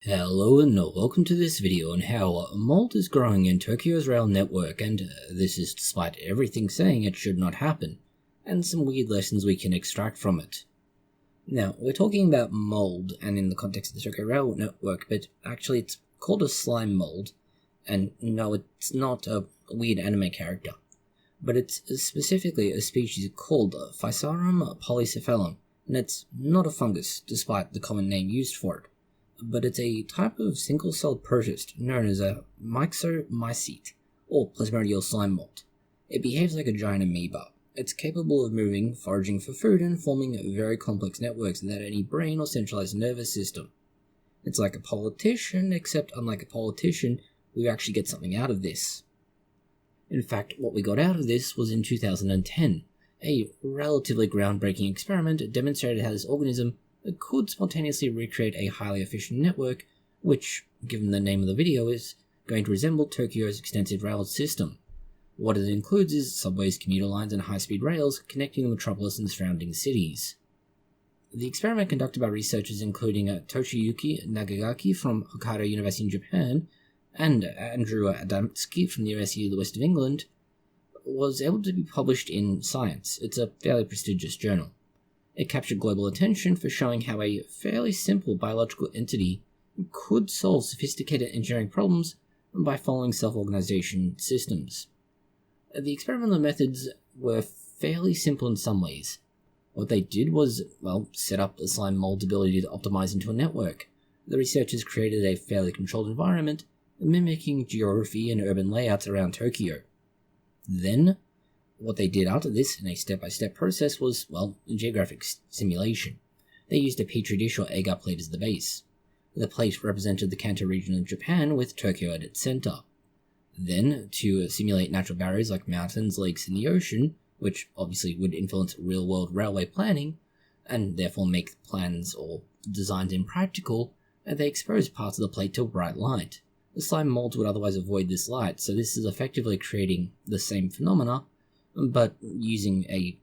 Hello and welcome to this video on how Mould is growing in Tokyo's rail network, and this is despite everything saying it should not happen, and some weird lessons we can extract from it. Now, we're talking about mould and in the context of the Tokyo rail network, but actually it's called a slime mould, and no, it's not a weird anime character, but it's specifically a species called Physarum polycephalum, and it's not a fungus, despite the common name used for it. But it's a type of single-celled protist known as a myxomycete, or plasmodial slime mold. It behaves like a giant amoeba. It's capable of moving, foraging for food, and forming very complex networks without any brain or centralized nervous system. It's like a politician, except unlike a politician, we actually get something out of this. In fact, what we got out of this was in 2010. A relatively groundbreaking experiment demonstrated how this organism could spontaneously recreate a highly efficient network, which, given the name of the video, is going to resemble Tokyo's extensive rail system. What it includes is subways, commuter lines, and high-speed rails connecting the metropolis and surrounding cities. The experiment conducted by researchers including Toshiyuki Nagagaki from Hokkaido University in Japan and Andrew Adamski from the University of the West of England was able to be published in Science. It's a fairly prestigious journal. It captured global attention for showing how a fairly simple biological entity could solve sophisticated engineering problems by following self-organization systems. The experimental methods were fairly simple in some ways. What they did was, set up the slime mold's ability to optimize into a network. The researchers created a fairly controlled environment, mimicking geography and urban layouts around Tokyo. Then, what they did after this in a step-by-step process was, geographic simulation. They used a petri dish or agar plate as the base. The plate represented the Kanto region of Japan with Tokyo at its center. Then, to simulate natural barriers like mountains, lakes, and the ocean, which obviously would influence real-world railway planning, and therefore make plans or designs impractical, they exposed parts of the plate to bright light. The slime molds would otherwise avoid this light, so this is effectively creating the same phenomena, but using a,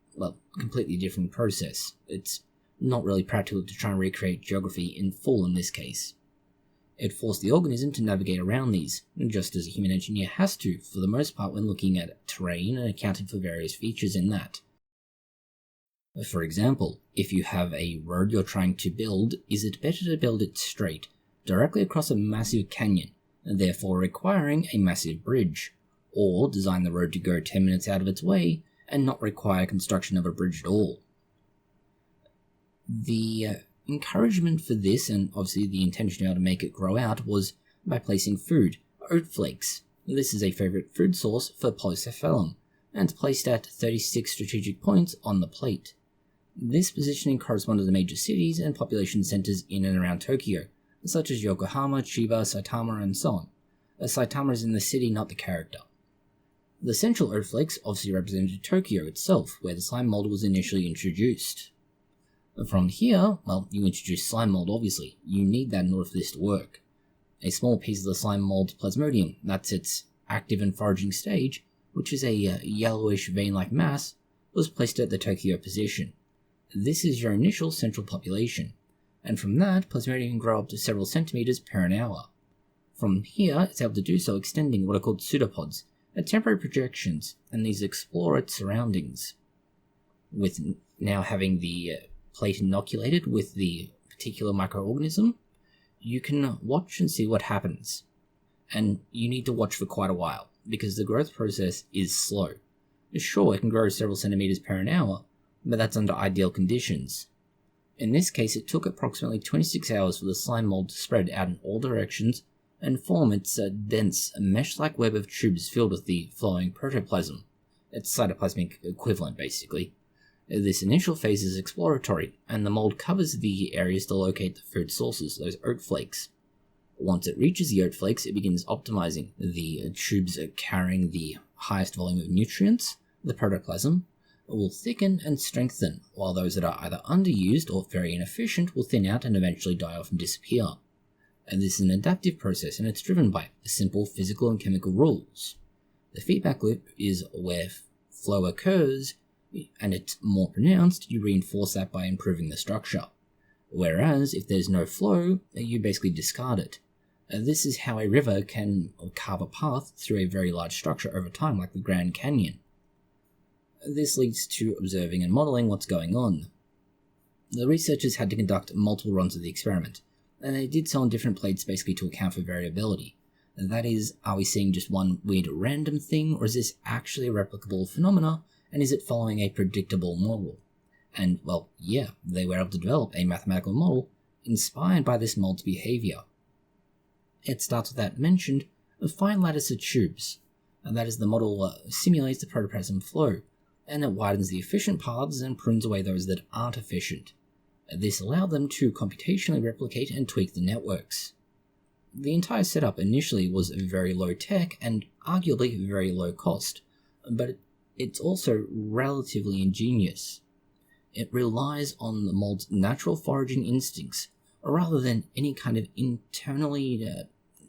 completely different process. It's not really practical to try and recreate geography in full in this case. It forced the organism to navigate around these, just as a human engineer has to, for the most part, when looking at terrain and accounting for various features in that. For example, if you have a road you're trying to build, is it better to build it straight, directly across a massive canyon, and therefore requiring a massive bridge? Or design the road to go 10 minutes out of its way and not require construction of a bridge at all? The encouragement for this, and obviously the intention to make it grow out, was by placing food, oat flakes. This is a favorite food source for polycephalum, and placed at 36 strategic points on the plate. This positioning corresponded to major cities and population centers in and around Tokyo, such as Yokohama, Chiba, Saitama, and so on. Saitama is in the city, not the character. The central oat flakes obviously represented Tokyo itself, where the slime mold was initially introduced. From here, you introduce slime mold obviously. You need that in order for this to work. A small piece of the slime mold plasmodium, that's its active and foraging stage, which is a yellowish vein-like mass, was placed at the Tokyo position. This is your initial central population, and from that, plasmodium can grow up to several centimeters per an hour. From here, it's able to do so extending what are called pseudopods, temporary projections, and these explore its surroundings. With now having the plate inoculated with the particular microorganism, you can watch and see what happens. And you need to watch for quite a while, because the growth process is slow. Sure, it can grow several centimeters per an hour, but that's under ideal conditions. In this case, it took approximately 26 hours for the slime mold to spread out in all directions and form its dense, mesh-like web of tubes filled with the flowing protoplasm. Its cytoplasmic equivalent, basically. This initial phase is exploratory, and the mold covers the areas to locate the food sources, those oat flakes. Once it reaches the oat flakes, it begins optimizing. The tubes carrying the highest volume of nutrients, the protoplasm, will thicken and strengthen, while those that are either underused or very inefficient will thin out and eventually die off and disappear. And this is an adaptive process, and it's driven by simple physical and chemical rules. The feedback loop is where flow occurs, and it's more pronounced. You reinforce that by improving the structure. whereas if there's no flow, you basically discard it. This is how a river can carve a path through a very large structure over time, like the Grand Canyon. This leads to observing and modeling what's going on. The researchers had to conduct multiple runs of the experiment, and they did so on different plates basically to account for variability. And that is, are we seeing just one weird random thing, or is this actually a replicable phenomena, and is it following a predictable model? And, well, yeah, they were able to develop a mathematical model inspired by this mold's behavior. It starts with that mentioned fine lattice of tubes, and that is the model simulates the protoplasm flow, and it widens the efficient paths and prunes away those that aren't efficient. This allowed them to computationally replicate and tweak the networks. The entire setup initially was very low tech and arguably very low cost, but it's also relatively ingenious. It relies on the mold's natural foraging instincts, rather than any kind of internally,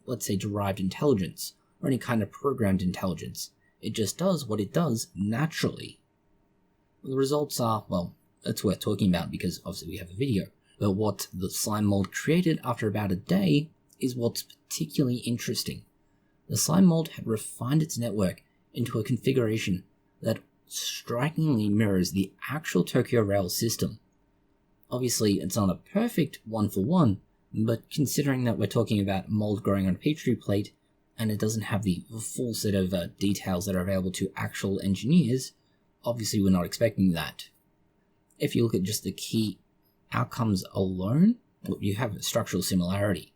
let's say, derived intelligence, or any kind of programmed intelligence. It just does what it does naturally. The results are, well, it's worth talking about because obviously we have a video, but what the slime mold created after about a day is what's particularly interesting. The slime mold had refined its network into a configuration that strikingly mirrors the actual Tokyo Rail system. Obviously, it's not a perfect one-for-one, but considering that we're talking about mold growing on a petri plate, and it doesn't have the full set of details that are available to actual engineers, obviously we're not expecting that. If you look at just the key outcomes alone, you have a structural similarity.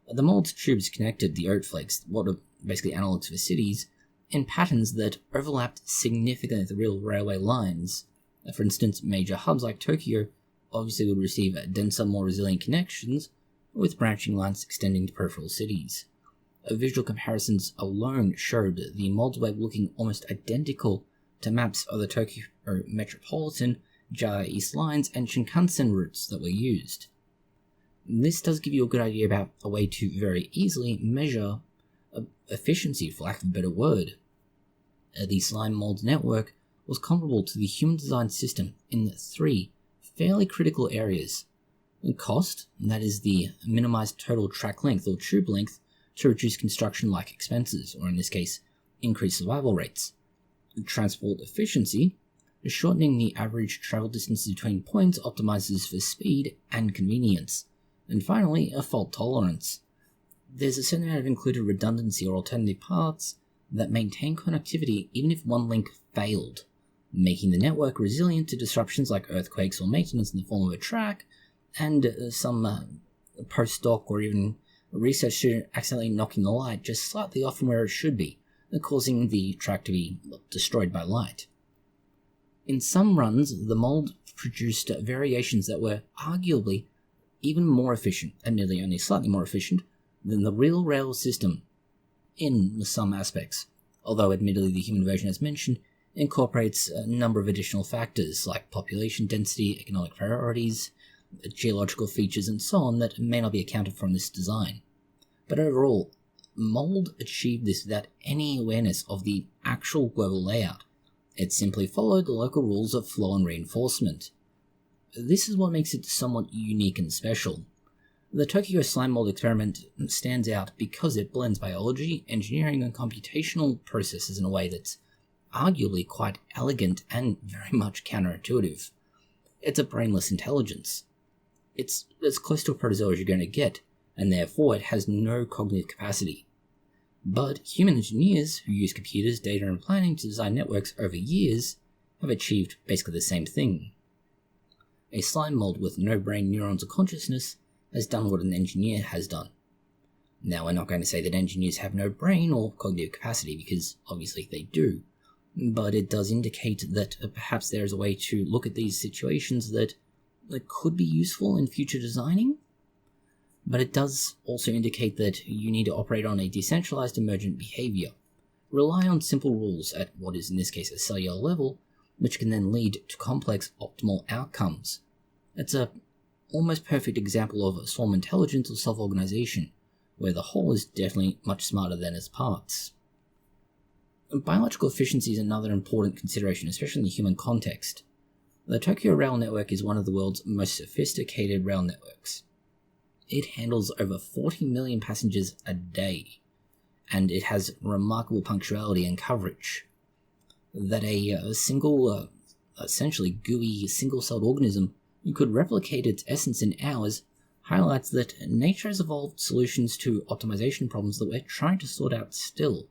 The mold's tubes connected the oat flakes, what are basically analogs for cities, in patterns that overlapped significantly with the real railway lines. For instance, major hubs like Tokyo obviously would receive denser, more resilient connections, with branching lines extending to peripheral cities. Visual comparisons alone showed the mold's web looking almost identical to maps of the Tokyo Metropolitan, JR East lines, and Shinkansen routes that were used. This does give you a good idea about a way to very easily measure efficiency, for lack of a better word. The slime mold network was comparable to the human design system in 3 fairly critical areas. Cost, that is the minimized total track length or tube length to reduce construction-like expenses, or in this case, increase survival rates. Transport efficiency, shortening the average travel distance between points optimizes for speed and convenience. And finally, a fault tolerance. There's a certain amount of included redundancy or alternative paths that maintain connectivity even if one link failed, making the network resilient to disruptions like earthquakes or maintenance in the form of a track, and some postdoc or even research student accidentally knocking the light just slightly off from where it should be, causing the track to be destroyed by light. In some runs, the mold produced variations that were arguably even more efficient, admittedly only slightly more efficient, than the real rail system in some aspects, although admittedly the human version, as mentioned, incorporates a number of additional factors like population density, economic priorities, geological features, and so on that may not be accounted for in this design. But overall, Mould achieved this without any awareness of the actual global layout. It simply followed the local rules of flow and reinforcement. This is what makes it somewhat unique and special. The Tokyo slime mold experiment stands out because it blends biology, engineering, and computational processes in a way that's arguably quite elegant and very much counterintuitive. It's a brainless intelligence. It's as close to a protozoa as you're going to get, and therefore it has no cognitive capacity. But human engineers who use computers, data, and planning to design networks over years have achieved basically the same thing. A slime mold with no brain, neurons, or consciousness has done what an engineer has done. Now, we're not going to say that engineers have no brain or cognitive capacity, because obviously they do, but it does indicate that perhaps there is a way to look at these situations that could be useful in future designing. But it does also indicate that you need to operate on a decentralized emergent behavior. Rely on simple rules at what is in this case a cellular level, which can then lead to complex optimal outcomes. It's a almost perfect example of swarm intelligence or self-organization, where the whole is definitely much smarter than its parts. Biological efficiency is another important consideration, especially in the human context. The Tokyo Rail Network is one of the world's most sophisticated rail networks. It handles over 40 million passengers a day, and it has remarkable punctuality and coverage. That a single, essentially gooey, single-celled organism could replicate its essence in hours highlights that nature has evolved solutions to optimization problems that we're trying to sort out still.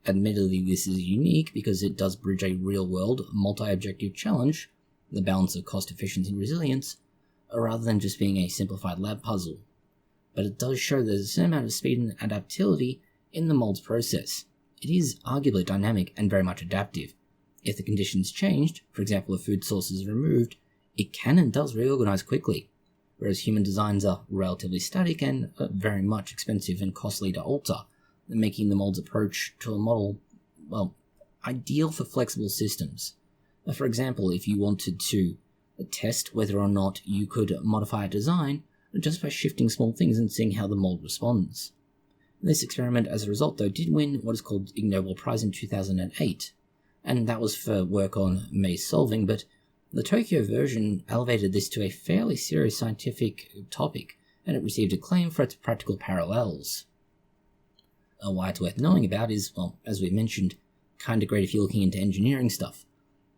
Admittedly, this is unique because it does bridge a real-world, multi-objective challenge, the balance of cost efficiency and resilience, rather than just being a simplified lab puzzle. But it does show there's a certain amount of speed and adaptability in the Mould's process. It is arguably dynamic and very much adaptive. If the conditions changed, for example if food source is removed, it can and does reorganize quickly, whereas human designs are relatively static and very much expensive and costly to alter, making the Mould's approach to a model, ideal for flexible systems. For example, if you wanted to test whether or not you could modify a design just by shifting small things and seeing how the Mould responds. This experiment, as a result, though, did win what is called Ig Nobel Prize in 2008, and that was for work on maze solving, but the Tokyo version elevated this to a fairly serious scientific topic, and it received acclaim for its practical parallels. Why it's worth knowing about is, as we mentioned, kinda great if you're looking into engineering stuff.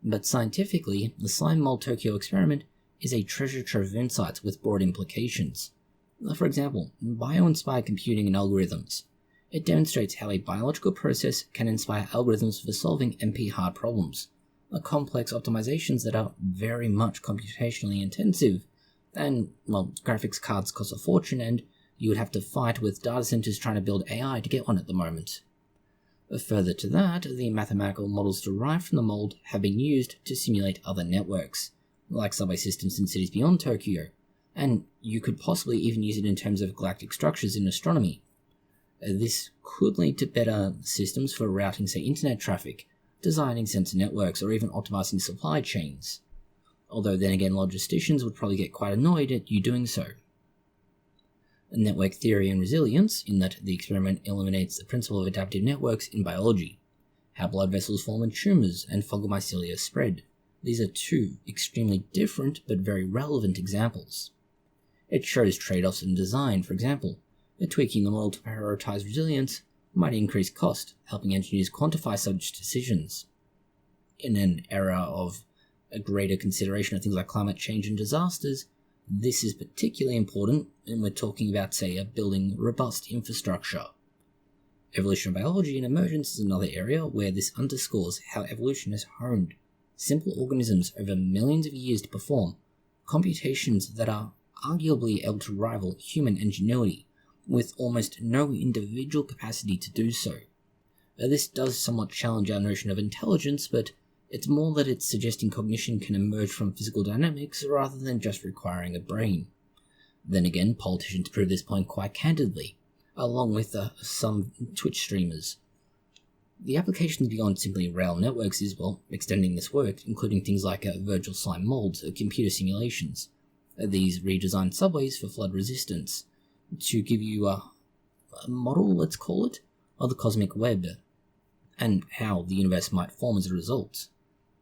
But scientifically, the Slime Mould Tokyo experiment is a treasure trove of insights with broad implications. For example, bio-inspired computing and algorithms. It demonstrates how a biological process can inspire algorithms for solving NP-hardproblems, complex optimizations that are very much computationally intensive, and, graphics cards cost a fortune and you would have to fight with data centers trying to build AI to get one at the moment. Further to that, the mathematical models derived from the Mould have been used to simulate other networks, like subway systems in cities beyond Tokyo, and you could possibly even use it in terms of galactic structures in astronomy. This could lead to better systems for routing, say, internet traffic, designing sensor networks, or even optimizing supply chains. Although then again, logisticians would probably get quite annoyed at you doing so. Network theory and resilience, in that the experiment eliminates the principle of adaptive networks in biology, how blood vessels form in tumors and fungal mycelia spread. These are two extremely different but very relevant examples. It shows trade-offs in design, for example, tweaking the model to prioritize resilience might increase cost, helping engineers quantify such decisions. In an era of a greater consideration of things like climate change and disasters, this is particularly important when we're talking about, say, building robust infrastructure. Evolutionary biology and emergence is another area where this underscores how evolution has honed simple organisms over millions of years to perform computations that are arguably able to rival human ingenuity, with almost no individual capacity to do so. This does somewhat challenge our notion of intelligence, but it's more that it's suggesting cognition can emerge from physical dynamics rather than just requiring a brain. Then again, politicians prove this point quite candidly, along with some Twitch streamers. The applications beyond simply rail networks is, extending this work, including things like virtual slime molds, computer simulations. These redesigned subways for flood resistance, to give you a model, let's call it, of the cosmic web, and how the universe might form as a result.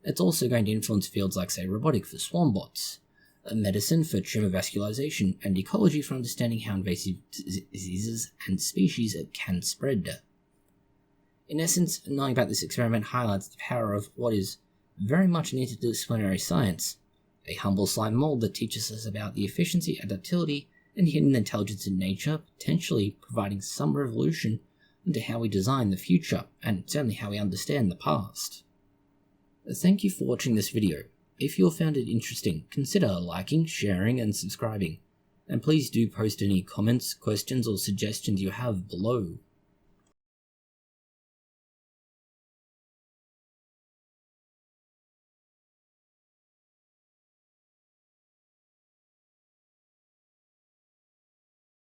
It's also going to influence fields like, say, robotics for swarm bots, medicine for tumor vascularization, and ecology for understanding how invasive diseases and species can spread. In essence, knowing about this experiment highlights the power of what is very much an interdisciplinary science, a humble slime mold that teaches us about the efficiency, adaptability, and hidden intelligence in nature, potentially providing some revolution into how we design the future, and certainly how we understand the past. Thank you for watching this video. If you found it interesting, consider liking, sharing, and subscribing. And please do post any comments, questions, or suggestions you have below.